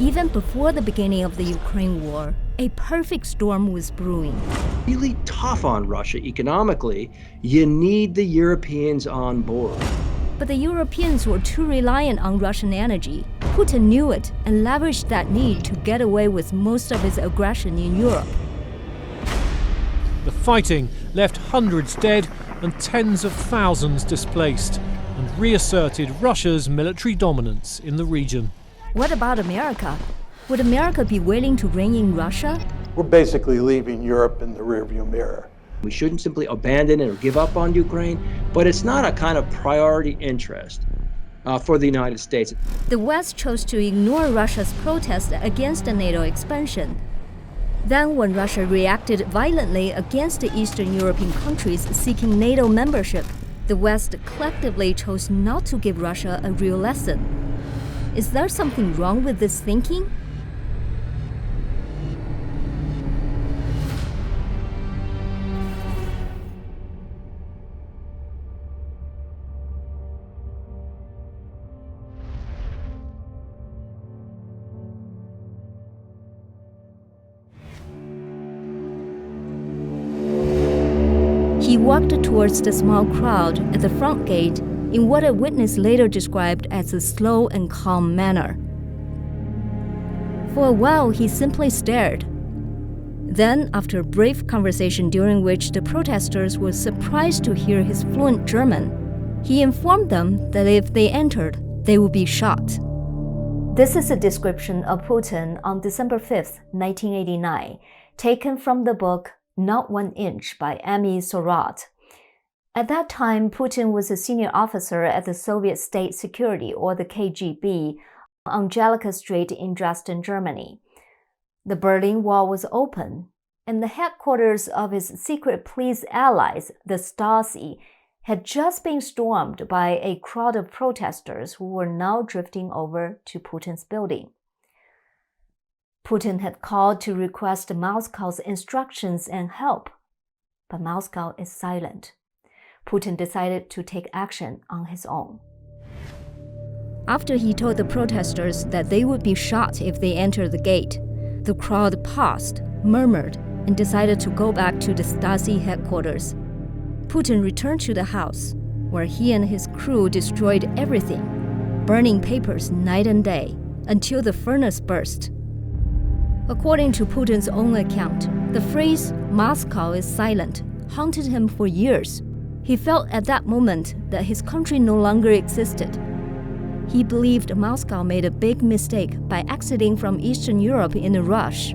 Even before the beginning of the Ukraine war, a perfect storm was brewing. Really tough on Russia economically, you need the Europeans on board. But the Europeans were too reliant on Russian energy. Putin knew it and leveraged that need to get away with most of his aggression in Europe. The fighting left hundreds dead and tens of thousands displaced, and reasserted Russia's military dominance in the region. What about America? Would America be willing to rein in Russia? We're basically leaving Europe in the rearview mirror. We shouldn't simply abandon it or give up on Ukraine, but it's not a kind of priority interest for the United States. The West chose to ignore Russia's protest against the NATO expansion. Then, when Russia reacted violently against the Eastern European countries seeking NATO membership, the West collectively chose not to give Russia a real lesson. Is there something wrong with this thinking? He walked towards the small crowd at the front gate in what a witness later described as a slow and calm manner. For a while, he simply stared. Then, after a brief conversation during which the protesters were surprised to hear his fluent German, he informed them that if they entered, they would be shot. This is a description of Putin on December 5, 1989, taken from the book Not 1 Inch by Amy Sorat. At that time, Putin was a senior officer at the Soviet State Security, or the KGB, on Angelika Street in Dresden, Germany. The Berlin Wall was open, and the headquarters of his secret police allies, the Stasi, had just been stormed by a crowd of protesters who were now drifting over to Putin's building. Putin had called to request Moscow's instructions and help, but Moscow is silent. Putin decided to take action on his own. After he told the protesters that they would be shot if they entered the gate, the crowd paused, murmured, and decided to go back to the Stasi headquarters. Putin returned to the house, where he and his crew destroyed everything, burning papers night and day, until the furnace burst. According to Putin's own account, the phrase, "Moscow is silent," haunted him for years. He felt at that moment that his country no longer existed. He believed Moscow made a big mistake by exiting from Eastern Europe in a rush.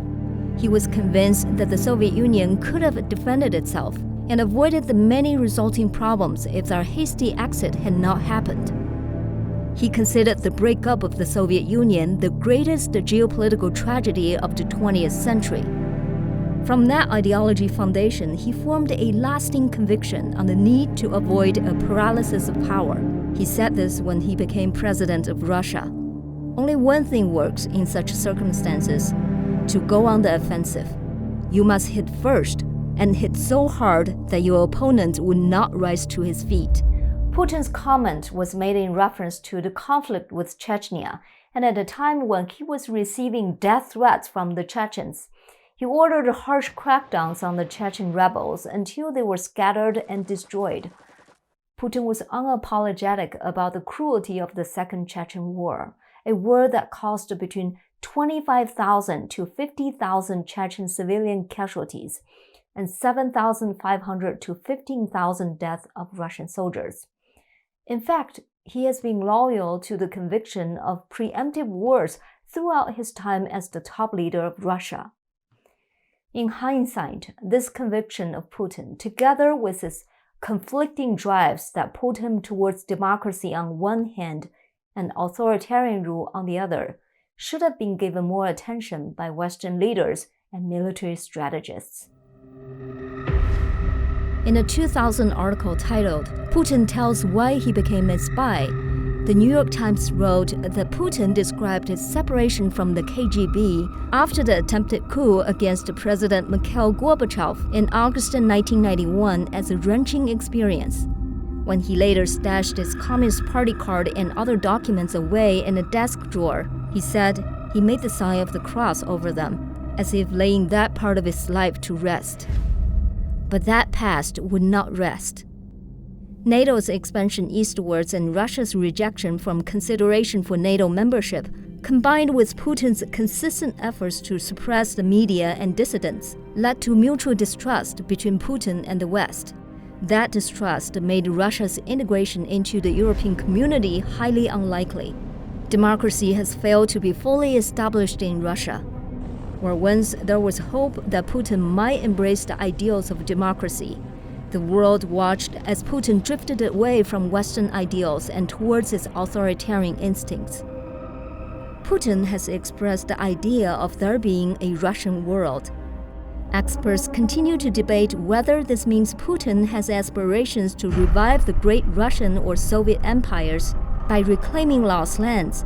He was convinced that the Soviet Union could have defended itself and avoided the many resulting problems if their hasty exit had not happened. He considered the breakup of the Soviet Union the greatest geopolitical tragedy of the 20th century. From that ideology foundation, he formed a lasting conviction on the need to avoid a paralysis of power. He said this when he became president of Russia. Only one thing works in such circumstances: to go on the offensive. You must hit first, and hit so hard that your opponent would not rise to his feet. Putin's comment was made in reference to the conflict with Chechnya, and at a time when he was receiving death threats from the Chechens. He ordered harsh crackdowns on the Chechen rebels until they were scattered and destroyed. Putin was unapologetic about the cruelty of the Second Chechen War, a war that caused between 25,000 to 50,000 Chechen civilian casualties and 7,500 to 15,000 deaths of Russian soldiers. In fact, he has been loyal to the conviction of preemptive wars throughout his time as the top leader of Russia. In hindsight, this conviction of Putin, together with his conflicting drives that pulled him towards democracy on one hand and authoritarian rule on the other, should have been given more attention by Western leaders and military strategists. In a 2000 article titled, "Putin Tells Why He Became a Spy," the New York Times wrote that Putin described his separation from the KGB after the attempted coup against President Mikhail Gorbachev in August 1991 as a wrenching experience. When he later stashed his Communist Party card and other documents away in a desk drawer, he said, He made the sign of the cross over them, as if laying that part of his life to rest. But that past would not rest. NATO's expansion eastwards and Russia's rejection from consideration for NATO membership, combined with Putin's consistent efforts to suppress the media and dissidents, led to mutual distrust between Putin and the West. That distrust made Russia's integration into the European community highly unlikely. Democracy has failed to be fully established in Russia. Where once there was hope that Putin might embrace the ideals of democracy, the world watched as Putin drifted away from Western ideals and towards his authoritarian instincts. Putin has expressed the idea of there being a Russian world. Experts continue to debate whether this means Putin has aspirations to revive the great Russian or Soviet empires by reclaiming lost lands.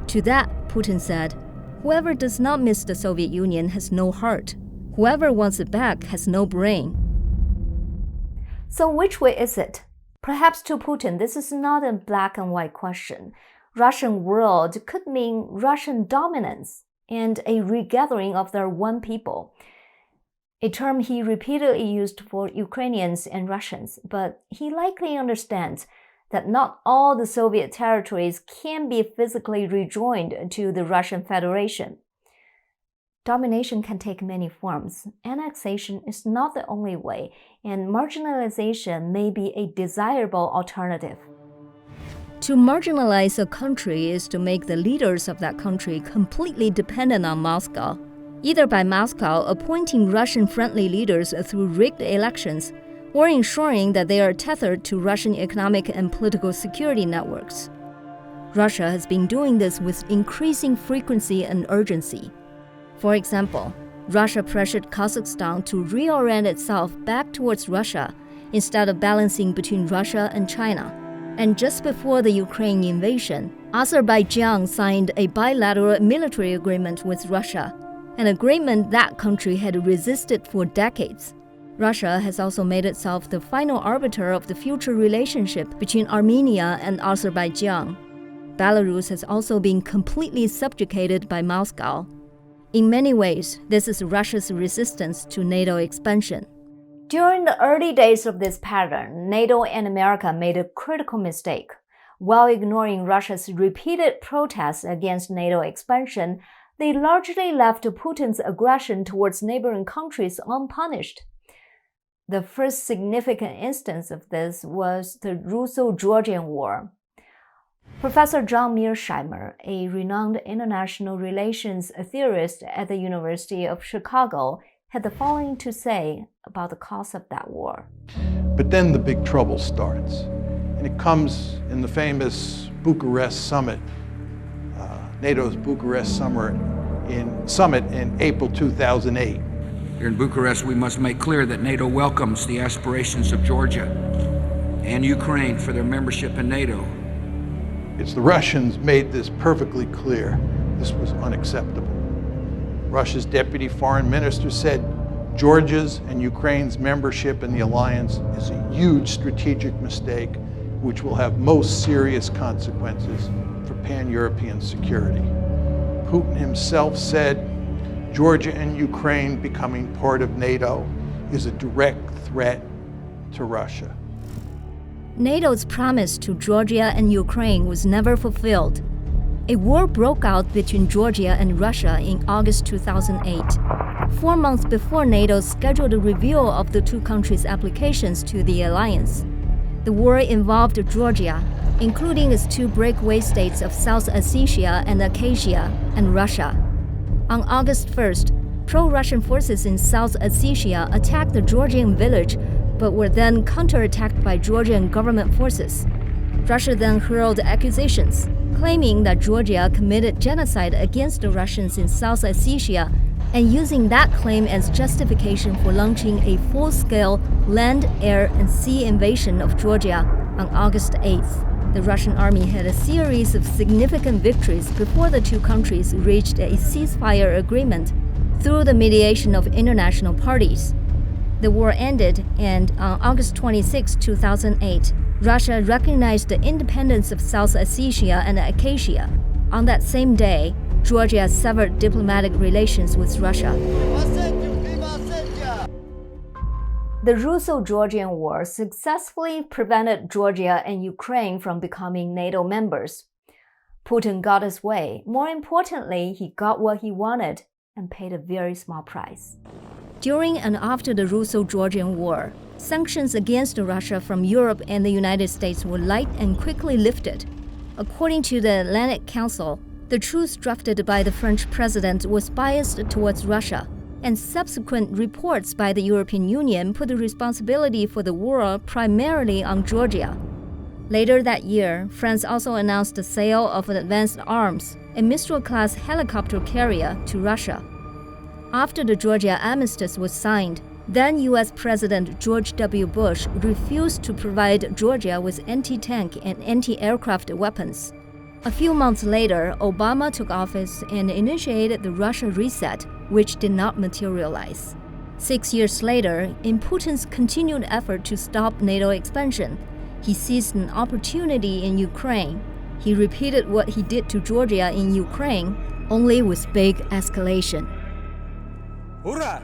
To that, Putin said, "Whoever does not miss the Soviet Union has no heart. Whoever wants it back has no brain." So which way is it? Perhaps to Putin, this is not a black and white question. Russian world could mean Russian dominance and a regathering of their one people, a term he repeatedly used for Ukrainians and Russians, but he likely understands that not all the Soviet territories can be physically rejoined to the Russian Federation. Domination can take many forms. Annexation is not the only way, and marginalization may be a desirable alternative. To marginalize a country is to make the leaders of that country completely dependent on Moscow, either by Moscow appointing Russian-friendly leaders through rigged elections, or ensuring that they are tethered to Russian economic and political security networks. Russia has been doing this with increasing frequency and urgency. For example, Russia pressured Kazakhstan to reorient itself back towards Russia instead of balancing between Russia and China. And just before the Ukraine invasion, Azerbaijan signed a bilateral military agreement with Russia, an agreement that country had resisted for decades. Russia has also made itself the final arbiter of the future relationship between Armenia and Azerbaijan. Belarus has also been completely subjugated by Moscow. In many ways, this is Russia's resistance to NATO expansion. During the early days of this pattern, NATO and America made a critical mistake. While ignoring Russia's repeated protests against NATO expansion, they largely left Putin's aggression towards neighboring countries unpunished. The first significant instance of this was the Russo-Georgian War. Professor John Mearsheimer, a renowned international relations theorist at the University of Chicago, had the following to say about the cause of that war. But then the big trouble starts, and it comes in the famous Bucharest summit, NATO's Bucharest summit in April 2008. Here in Bucharest, we must make clear that NATO welcomes the aspirations of Georgia and Ukraine for their membership in NATO. It's the Russians made this perfectly clear. This was unacceptable. Russia's deputy foreign minister said Georgia's and Ukraine's membership in the alliance is a huge strategic mistake which will have most serious consequences for pan-European security. Putin himself said Georgia and Ukraine becoming part of NATO is a direct threat to Russia. NATO's promise to Georgia and Ukraine was never fulfilled. A war broke out between Georgia and Russia in August 2008, 4 months before NATO's scheduled review of the two countries' applications to the alliance. The war involved Georgia, including its two breakaway states of South Ossetia and Abkhazia, and Russia. On August 1st, pro-Russian forces in South Ossetia attacked the Georgian village, but were then counterattacked by Georgian government forces. Russia then hurled accusations, claiming that Georgia committed genocide against the Russians in South Ossetia, and using that claim as justification for launching a full-scale land, air, and sea invasion of Georgia on August 8th. The Russian army had a series of significant victories before the two countries reached a ceasefire agreement through the mediation of international parties. The war ended, and on August 26, 2008, Russia recognized the independence of South Ossetia and Abkhazia. On that same day, Georgia severed diplomatic relations with Russia. The Russo-Georgian War successfully prevented Georgia and Ukraine from becoming NATO members. Putin got his way. More importantly, he got what he wanted and paid a very small price. During and after the Russo-Georgian War, sanctions against Russia from Europe and the United States were light and quickly lifted. According to the Atlantic Council, the truce drafted by the French president was biased towards Russia, and subsequent reports by the European Union put the responsibility for the war primarily on Georgia. Later that year, France also announced the sale of advanced arms, a Mistral-class helicopter carrier, to Russia. After the Georgia armistice was signed, then U.S. President George W. Bush refused to provide Georgia with anti-tank and anti-aircraft weapons. A few months later, Obama took office and initiated the Russia reset, which did not materialize. 6 years later, in Putin's continued effort to stop NATO expansion, he seized an opportunity in Ukraine. He repeated what he did to Georgia in Ukraine, only with big escalation. Hurrah!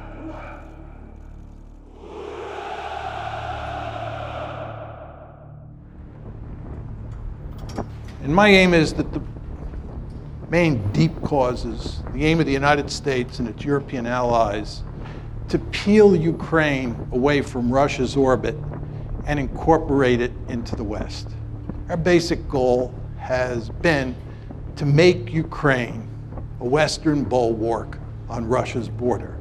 And my aim is that the main deep causes, the aim of the United States and its European allies, to peel Ukraine away from Russia's orbit and incorporate it into the West. Our basic goal has been to make Ukraine a Western bulwark on Russia's border.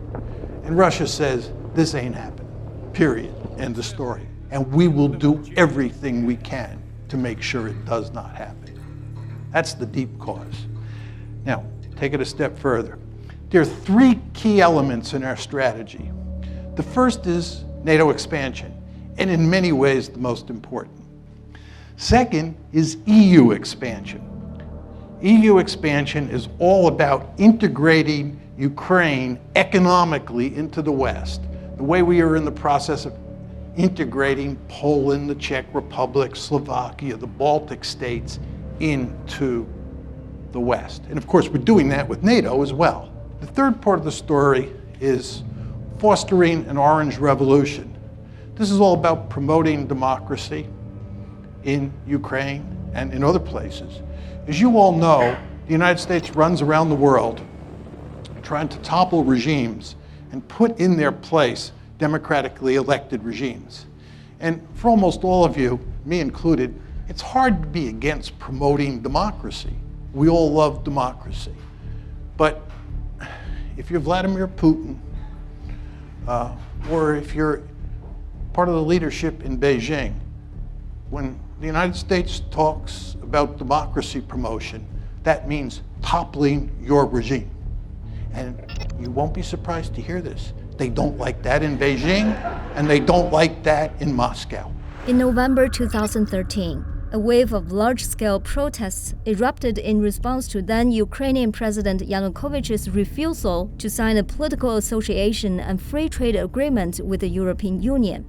And Russia says, this ain't happening, period, end of story. And we will do everything we can to make sure it does not happen. That's the deep cause. Now, take it a step further. There are three key elements in our strategy. The first is NATO expansion, and in many ways the most important. Second is EU expansion. EU expansion is all about integrating Ukraine economically into the West, the way we are in the process of integrating Poland, the Czech Republic, Slovakia, the Baltic states into the West. And of course, we're doing that with NATO as well. The third part of the story is fostering an Orange Revolution. This is all about promoting democracy in Ukraine and in other places. As you all know, the United States runs around the world trying to topple regimes and put in their place democratically elected regimes. And for almost all of you, me included, it's hard to be against promoting democracy. We all love democracy. But if you're Vladimir Putin, or if you're part of the leadership in Beijing, when the United States talks about democracy promotion, that means toppling your regime. And you won't be surprised to hear this. They don't like that in Beijing, and they don't like that in Moscow. In November 2013, a wave of large-scale protests erupted in response to then Ukrainian President Yanukovych's refusal to sign a political association and free trade agreement with the European Union.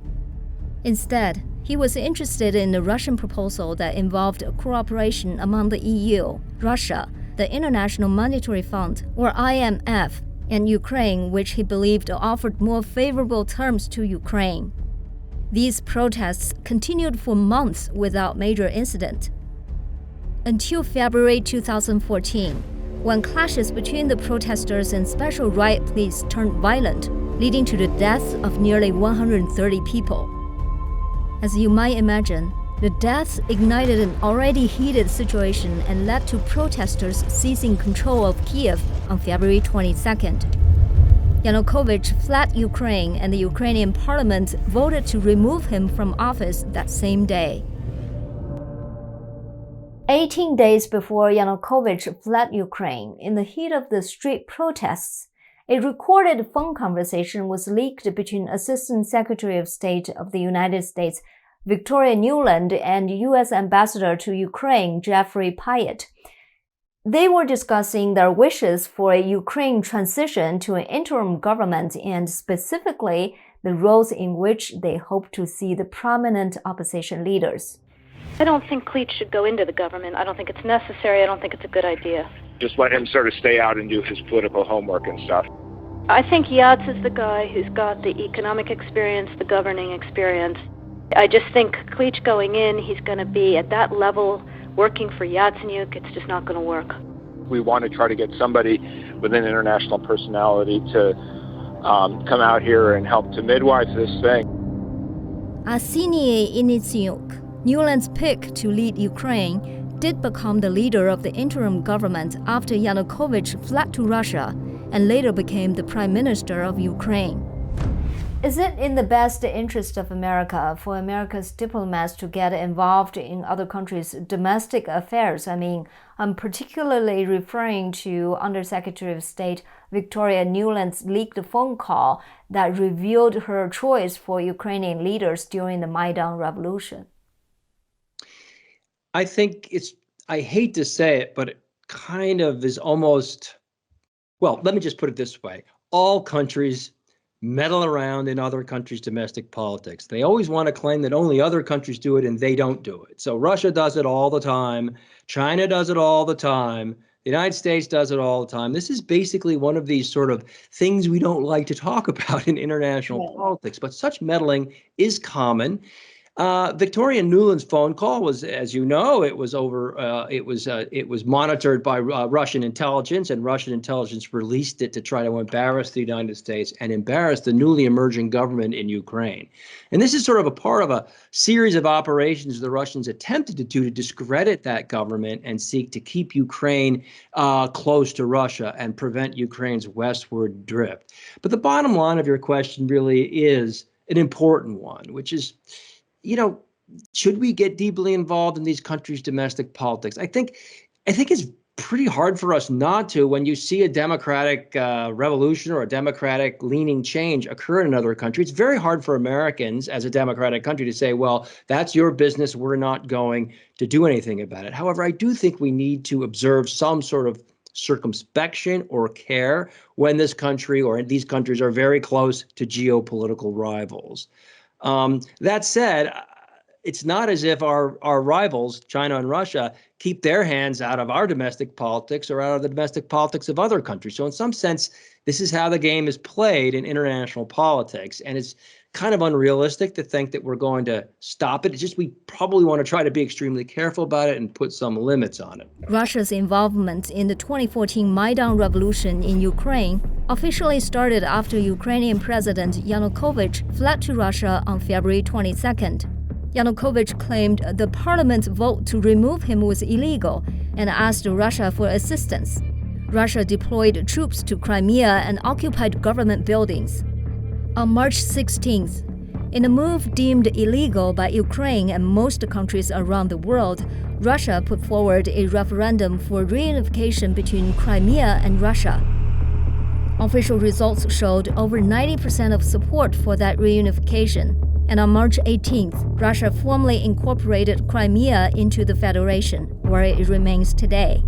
Instead, he was interested in the Russian proposal that involved cooperation among the EU, Russia, the International Monetary Fund, or IMF, and Ukraine, which he believed offered more favorable terms to Ukraine. These protests continued for months without major incident. Until February 2014, when clashes between the protesters and special riot police turned violent, leading to the deaths of nearly 130 people. As you might imagine, the deaths ignited an already heated situation and led to protesters seizing control of Kiev on February 22nd. Yanukovych fled Ukraine, and the Ukrainian parliament voted to remove him from office that same day. 18 days before Yanukovych fled Ukraine, in the heat of the street protests, a recorded phone conversation was leaked between Assistant Secretary of State of the United States Victoria Nuland and U.S. Ambassador to Ukraine Jeffrey Pyatt. They were discussing their wishes for a Ukraine transition to an interim government and specifically the roles in which they hope to see the prominent opposition leaders. I don't think Cleach should go into the government. I don't think it's necessary. I don't think it's a good idea. Just let him sort of stay out and do his political homework and stuff. I think Yats is the guy who's got the economic experience, the governing experience. I just think Klitsch going in, he's going to be at that level working for Yatsenyuk. It's just not going to work. We want to try to get somebody with an international personality to come out here and help to midwife this thing. Arseniy Yatsenyuk, Newland's pick to lead Ukraine, did become the leader of the interim government after Yanukovych fled to Russia and later became the prime minister of Ukraine. Is it in the best interest of America for America's diplomats to get involved in other countries' domestic affairs? I mean, I'm particularly referring to Undersecretary of State Victoria Nuland's leaked phone call that revealed her choice for Ukrainian leaders during the Maidan Revolution. I think I hate to say it, but it kind of is almost, well, let me just put it this way. All countries meddle around in other countries' domestic politics. They always want to claim that only other countries do it and they don't do it. So Russia does it all the time. China does it all the time. The United States does it all the time. This is basically one of these sort of things we don't like to talk about in international politics, but such meddling is common. Victoria Nuland's phone call was, as you know, it was monitored by Russian intelligence, and Russian intelligence released it to try to embarrass the United States and embarrass the newly emerging government in Ukraine. And this is sort of a part of a series of operations the Russians attempted to do to discredit that government and seek to keep Ukraine close to Russia and prevent Ukraine's westward drift. But the bottom line of your question really is an important one, which is, should we get deeply involved in these countries' domestic politics? I think it's pretty hard for us not to when you see a democratic revolution or a democratic leaning change occur in another country. It's very hard for Americans as a democratic country to say, well, that's your business. We're not going to do anything about it. However, I do think we need to observe some sort of circumspection or care when this country or these countries are very close to geopolitical rivals. That said, it's not as if our rivals, China and Russia, keep their hands out of our domestic politics or out of the domestic politics of other countries. So in some sense, this is how the game is played in international politics. And it's kind of unrealistic to think that we're going to stop it. It's just we probably want to try to be extremely careful about it and put some limits on it. Russia's involvement in the 2014 Maidan Revolution in Ukraine officially started after Ukrainian President Yanukovych fled to Russia on February 22nd. Yanukovych claimed the parliament's vote to remove him was illegal and asked Russia for assistance. Russia deployed troops to Crimea and occupied government buildings. On March 16th, in a move deemed illegal by Ukraine and most countries around the world, Russia put forward a referendum for reunification between Crimea and Russia. Official results showed over 90% of support for that reunification. And on March 18th, Russia formally incorporated Crimea into the Federation, where it remains today.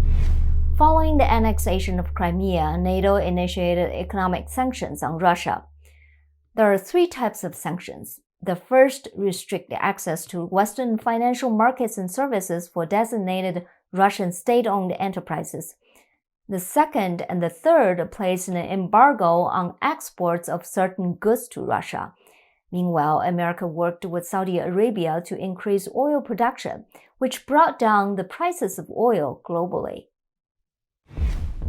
Following the annexation of Crimea, NATO initiated economic sanctions on Russia. There are three types of sanctions. The first restrict access to Western financial markets and services for designated Russian state-owned enterprises. The second and the third place an embargo on exports of certain goods to Russia. Meanwhile, America worked with Saudi Arabia to increase oil production, which brought down the prices of oil globally.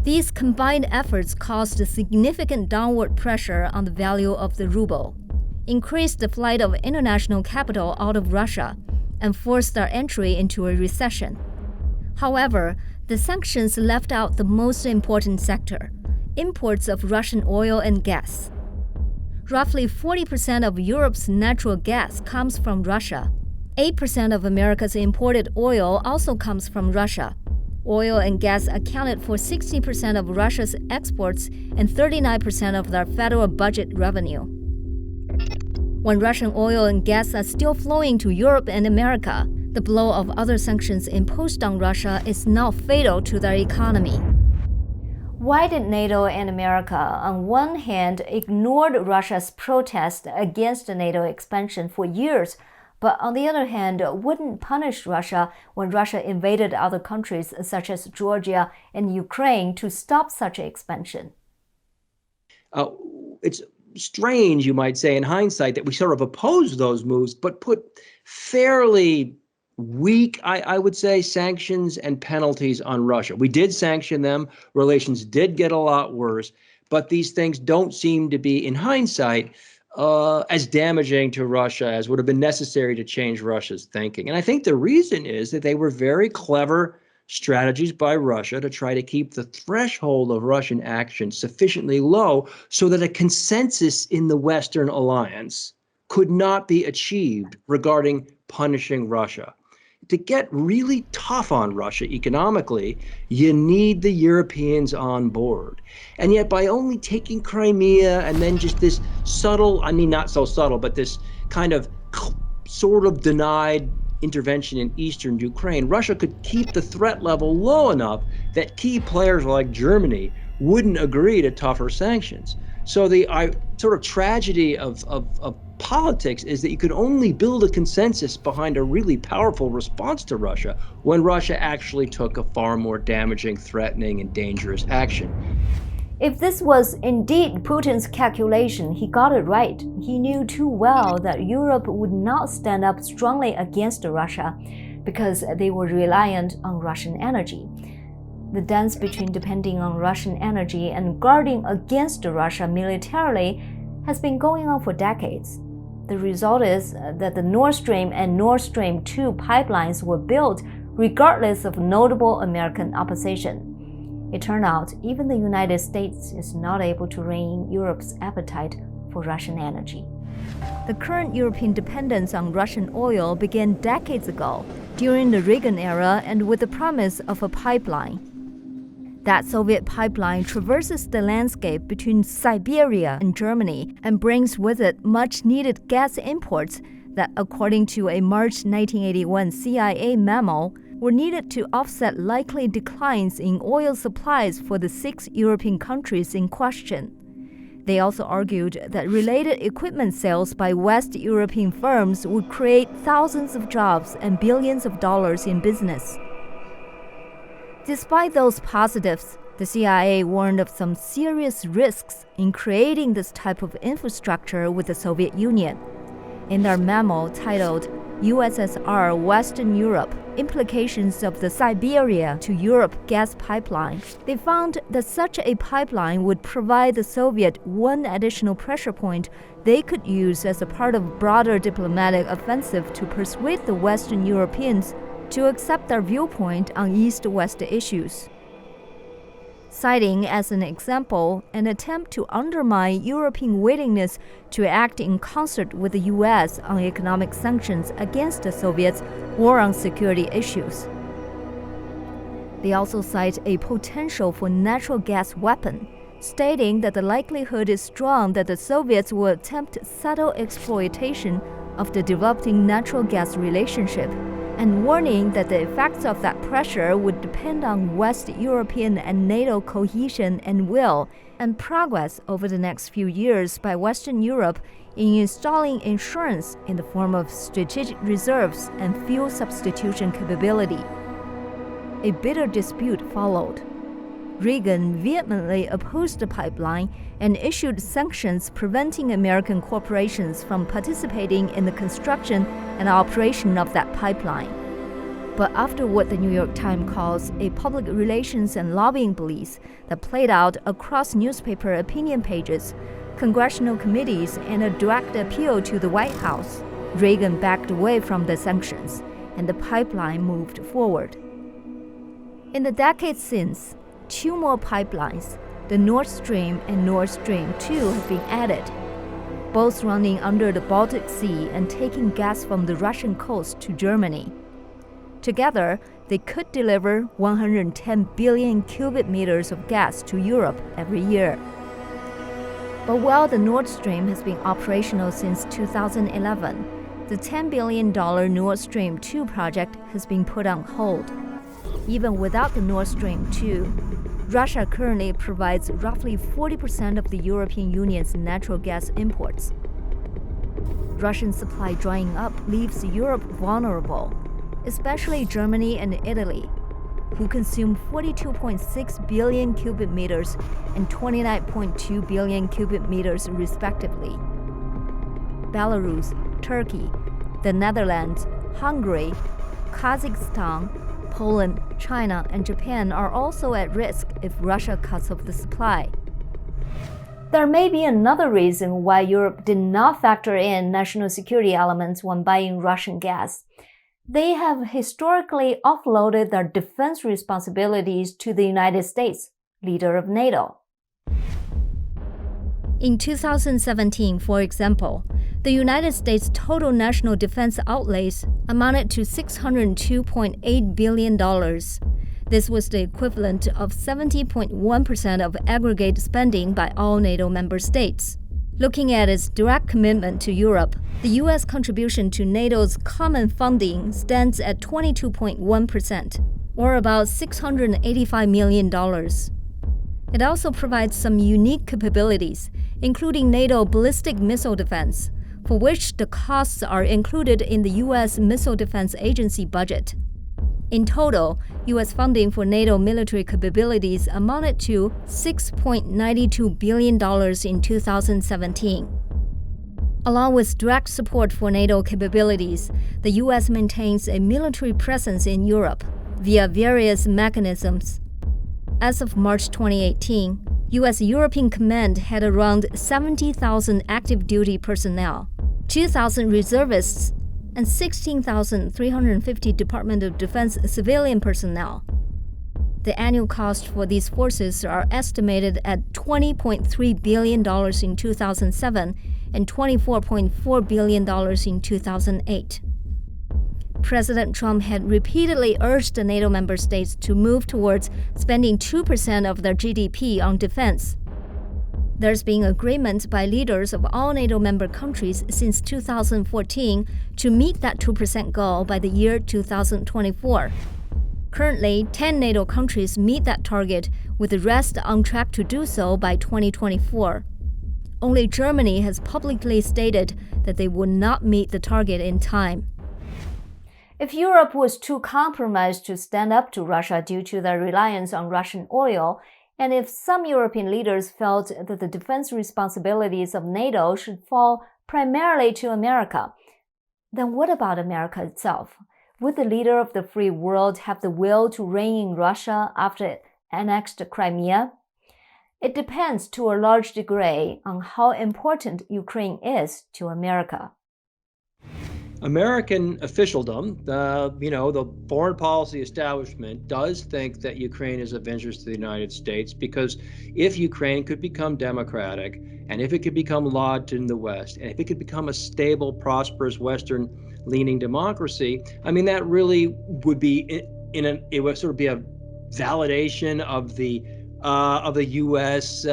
These combined efforts caused a significant downward pressure on the value of the ruble, increased the flight of international capital out of Russia, and forced our entry into a recession. However, the sanctions left out the most important sector, imports of Russian oil and gas. Roughly 40% of Europe's natural gas comes from Russia. 8% of America's imported oil also comes from Russia. Oil and gas accounted for 60% of Russia's exports and 39% of their federal budget revenue. When Russian oil and gas are still flowing to Europe and America, the blow of other sanctions imposed on Russia is now fatal to their economy. Why did NATO and America, on one hand, ignored Russia's protest against the NATO expansion for years, but on the other hand, wouldn't punish Russia when Russia invaded other countries such as Georgia and Ukraine to stop such expansion. It's strange, you might say, in hindsight, that we sort of opposed those moves, but put fairly weak, I would say, sanctions and penalties on Russia. We did sanction them. Relations did get a lot worse, but these things don't seem to be, in hindsight, as damaging to Russia as would have been necessary to change Russia's thinking. And I think the reason is that they were very clever strategies by Russia to try to keep the threshold of Russian action sufficiently low so that a consensus in the Western alliance could not be achieved regarding punishing Russia. To get really tough on Russia economically, you need the Europeans on board. And yet by only taking Crimea and then just this subtle, I mean, not so subtle, but this kind of sort of denied intervention in eastern Ukraine, Russia could keep the threat level low enough that key players like Germany wouldn't agree to tougher sanctions. So the sort of tragedy of politics is that you could only build a consensus behind a really powerful response to Russia when Russia actually took a far more damaging, threatening, and dangerous action. If this was indeed Putin's calculation, he got it right. He knew too well that Europe would not stand up strongly against Russia because they were reliant on Russian energy. The dance between depending on Russian energy and guarding against Russia militarily has been going on for decades. The result is that the Nord Stream and Nord Stream 2 pipelines were built regardless of notable American opposition. It turned out even the United States is not able to rein in Europe's appetite for Russian energy. The current European dependence on Russian oil began decades ago, during the Reagan era and with the promise of a pipeline. That Soviet pipeline traverses the landscape between Siberia and Germany and brings with it much-needed gas imports that, according to a March 1981 CIA memo, were needed to offset likely declines in oil supplies for the 6 European countries in question. They also argued that related equipment sales by West European firms would create thousands of jobs and billions of dollars in business. Despite those positives, the CIA warned of some serious risks in creating this type of infrastructure with the Soviet Union. In their memo titled USSR Western Europe, Implications of the Siberia to Europe Gas Pipeline, they found that such a pipeline would provide the Soviet one additional pressure point they could use as a part of broader diplomatic offensive to persuade the Western Europeans to accept their viewpoint on East-West issues. Citing as an example an attempt to undermine European willingness to act in concert with the US on economic sanctions against the Soviets or on security issues. They also cite a potential for natural gas weapon, stating that the likelihood is strong that the Soviets will attempt subtle exploitation of the developing natural gas relationship, and warning that the effects of that pressure would depend on West European and NATO cohesion and will and progress over the next few years by Western Europe in installing insurance in the form of strategic reserves and fuel substitution capability. A bitter dispute followed. Reagan vehemently opposed the pipeline and issued sanctions preventing American corporations from participating in the construction and operation of that pipeline. But after what the New York Times calls a public relations and lobbying blitz that played out across newspaper opinion pages, congressional committees, and a direct appeal to the White House, Reagan backed away from the sanctions, and the pipeline moved forward. In the decades since, 2 more pipelines, the Nord Stream and Nord Stream 2, have been added, both running under the Baltic Sea and taking gas from the Russian coast to Germany. Together, they could deliver 110 billion cubic meters of gas to Europe every year. But while the Nord Stream has been operational since 2011, the $10 billion Nord Stream 2 project has been put on hold. Even without the Nord Stream 2, Russia currently provides roughly 40% of the European Union's natural gas imports. Russian supply drying up leaves Europe vulnerable, especially Germany and Italy, who consume 42.6 billion cubic meters and 29.2 billion cubic meters respectively. Belarus, Turkey, the Netherlands, Hungary, Kazakhstan, Poland, China, and Japan are also at risk if Russia cuts off the supply. There may be another reason why Europe did not factor in national security elements when buying Russian gas. They have historically offloaded their defense responsibilities to the United States, leader of NATO. In 2017, for example, the United States' total national defense outlays amounted to $602.8 billion. This was the equivalent of 70.1% of aggregate spending by all NATO member states. Looking at its direct commitment to Europe, the U.S. contribution to NATO's common funding stands at 22.1%, or about $685 million. It also provides some unique capabilities, including NATO ballistic missile defense, for which the costs are included in the U.S. Missile Defense Agency budget. In total, U.S. funding for NATO military capabilities amounted to $6.92 billion in 2017. Along with direct support for NATO capabilities, the U.S. maintains a military presence in Europe via various mechanisms. As of March 2018, U.S. European Command had around 70,000 active duty personnel, 2,000 reservists, and 16,350 Department of Defense civilian personnel. The annual cost for these forces are estimated at $20.3 billion in 2007 and $24.4 billion in 2008. President Trump had repeatedly urged the NATO member states to move towards spending 2% of their GDP on defense. There's been agreement by leaders of all NATO member countries since 2014 to meet that 2% goal by the year 2024. Currently, 10 NATO countries meet that target, with the rest on track to do so by 2024. Only Germany has publicly stated that they will not meet the target in time. If Europe was too compromised to stand up to Russia due to their reliance on Russian oil, and if some European leaders felt that the defense responsibilities of NATO should fall primarily to America, then what about America itself? Would the leader of the free world have the will to rein in Russia after it annexed Crimea? It depends to a large degree on how important Ukraine is to America. American officialdom, the foreign policy establishment does think that Ukraine is of interest to the United States, because if Ukraine could become democratic, and if it could become lodged in the West, and if it could become a stable, prosperous, Western-leaning democracy, I mean, that really would be it would sort of be a validation of the U.S.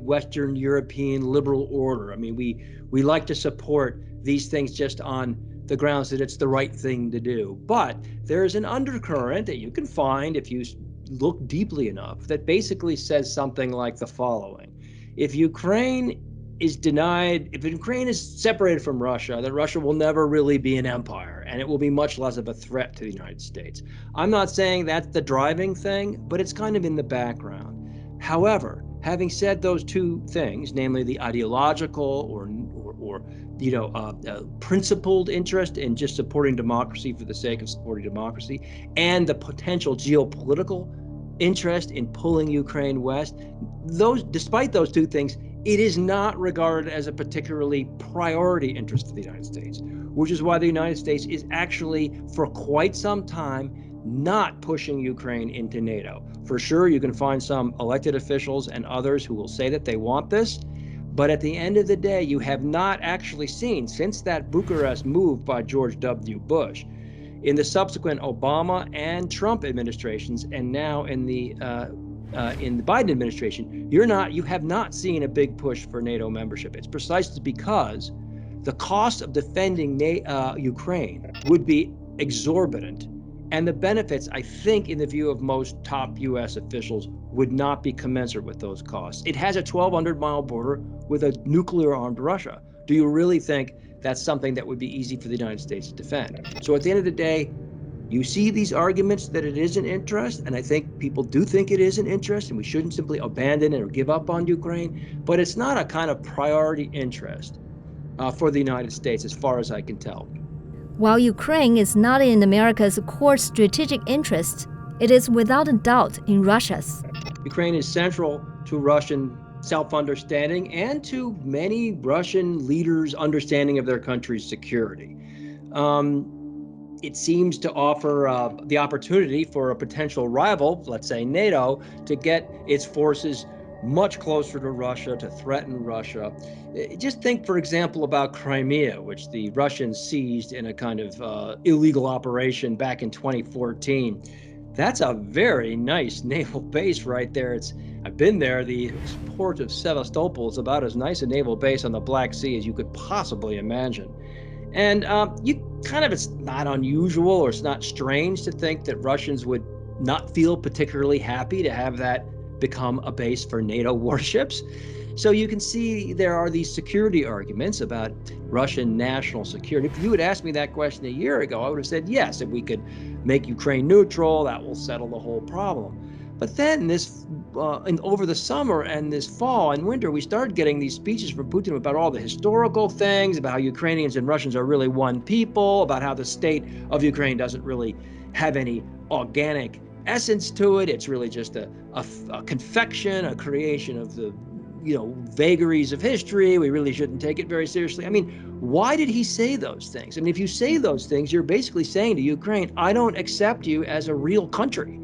Western European liberal order. I mean, we like to support these things just on the grounds that it's the right thing to do. But there is an undercurrent that you can find if you look deeply enough that basically says something like the following. If Ukraine is separated from Russia, then Russia will never really be an empire, and it will be much less of a threat to the United States. I'm not saying that's the driving thing, but it's kind of in the background. However, having said those two things, namely the ideological or principled interest in just supporting democracy for the sake of supporting democracy, and the potential geopolitical interest in pulling Ukraine west, despite those two things, it is not regarded as a particularly priority interest of the United States, which is why the United States is actually, for quite some time, not pushing Ukraine into NATO. For sure, you can find some elected officials and others who will say that they want this, but at the end of the day, you have not actually seen, since that Bucharest move by George W. Bush, in the subsequent Obama and Trump administrations, and now in the Biden administration, you have not seen a big push for NATO membership. It's precisely because the cost of defending Ukraine would be exorbitant, and the benefits, I think, in the view of most top U.S. officials, would not be commensurate with those costs. It has a 1,200-mile border with a nuclear-armed Russia. Do you really think that's something that would be easy for the United States to defend. So at the end of the day, you see these arguments that it is an interest, and I think people do think it is an interest, and we shouldn't simply abandon it or give up on Ukraine, but it's not a kind of priority interest for the United States, as far as I can tell. While Ukraine is not in America's core strategic interests, it is without a doubt in Russia's. Ukraine is central to Russian self-understanding and to many Russian leaders' understanding of their country's security. It seems to offer the opportunity for a potential rival, let's say NATO, to get its forces much closer to Russia, to threaten Russia. Just think, for example, about Crimea, which the Russians seized in a kind of illegal operation back in 2014. That's a very nice naval base right there. I've been there. The port of Sevastopol is about as nice a naval base on the Black Sea as you could possibly imagine. And it's not unusual or it's not strange to think that Russians would not feel particularly happy to have that become a base for NATO warships. So you can see there are these security arguments about Russian national security. If you had asked me that question a year ago, I would have said, yes, if we could make Ukraine neutral, that will settle the whole problem. But then over the summer and this fall and winter, we started getting these speeches from Putin about all the historical things, about how Ukrainians and Russians are really one people, about how the state of Ukraine doesn't really have any organic essence to it. It's really just a confection, a creation of the vagaries of history. We really shouldn't take it very seriously. I mean, why did he say those things? I mean, if you say those things, you're basically saying to Ukraine, I don't accept you as a real country.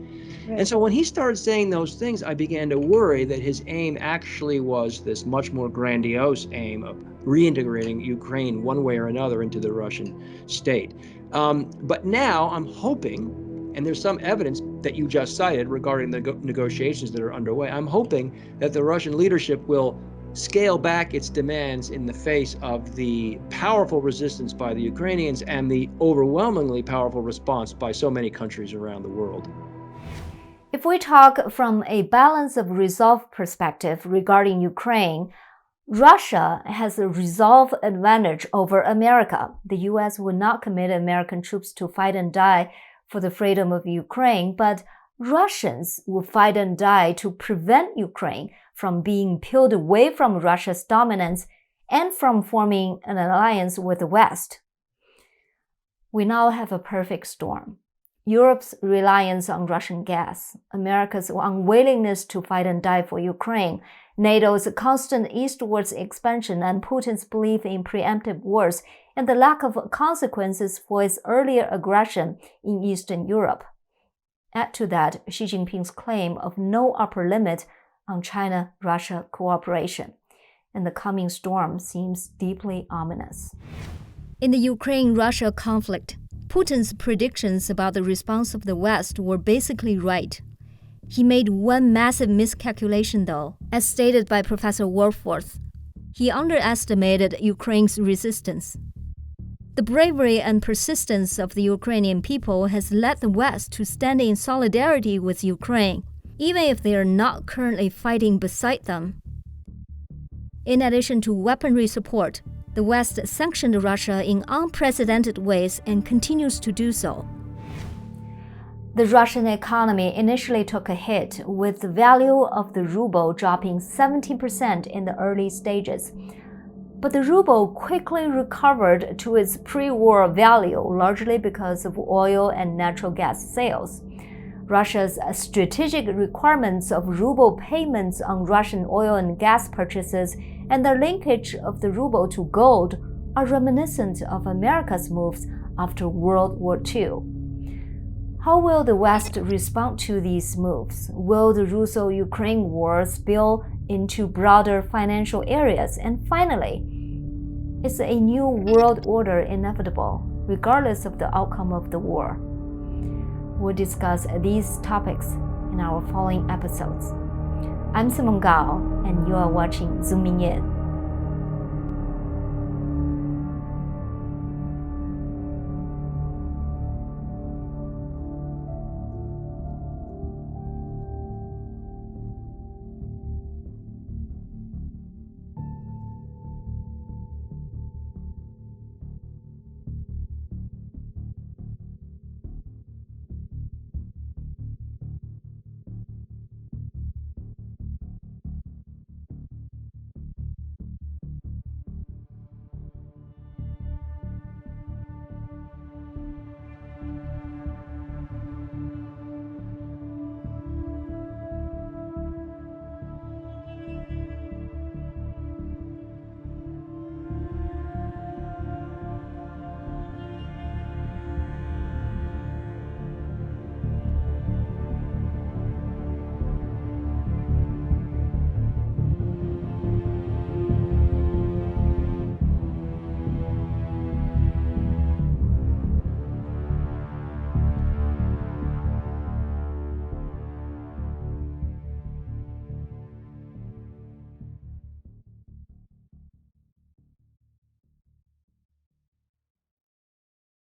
Right. And so when he started saying those things, I began to worry that his aim actually was this much more grandiose aim of reintegrating Ukraine one way or another into the Russian state. But now I'm hoping, and there's some evidence that you just cited regarding the negotiations that are underway, I'm hoping that the Russian leadership will scale back its demands in the face of the powerful resistance by the Ukrainians and the overwhelmingly powerful response by so many countries around the world. If we talk from a balance of resolve perspective regarding Ukraine, Russia has a resolve advantage over America. The U.S. would not commit American troops to fight and die for the freedom of Ukraine, but Russians will fight and die to prevent Ukraine from being peeled away from Russia's dominance and from forming an alliance with the West. We now have a perfect storm. Europe's reliance on Russian gas, America's unwillingness to fight and die for Ukraine, NATO's constant eastwards expansion, and Putin's belief in preemptive wars and the lack of consequences for his earlier aggression in Eastern Europe. Add to that Xi Jinping's claim of no upper limit on China-Russia cooperation, and the coming storm seems deeply ominous. In the Ukraine-Russia conflict, Putin's predictions about the response of the West were basically right. He made one massive miscalculation, though, as stated by Professor Warforth. He underestimated Ukraine's resistance. The bravery and persistence of the Ukrainian people has led the West to stand in solidarity with Ukraine, even if they are not currently fighting beside them. In addition to weaponry support, the West sanctioned Russia in unprecedented ways and continues to do so. The Russian economy initially took a hit, with the value of the ruble dropping 70% in the early stages. But the ruble quickly recovered to its pre-war value, largely because of oil and natural gas sales. Russia's strategic requirements of ruble payments on Russian oil and gas purchases and the linkage of the ruble to gold are reminiscent of America's moves after World War II. How will the West respond to these moves? Will the Russo-Ukraine war spill into broader financial areas? And finally, is a new world order inevitable, regardless of the outcome of the war? We'll discuss these topics in our following episodes. I'm Simone Gao, and you are watching Zooming In.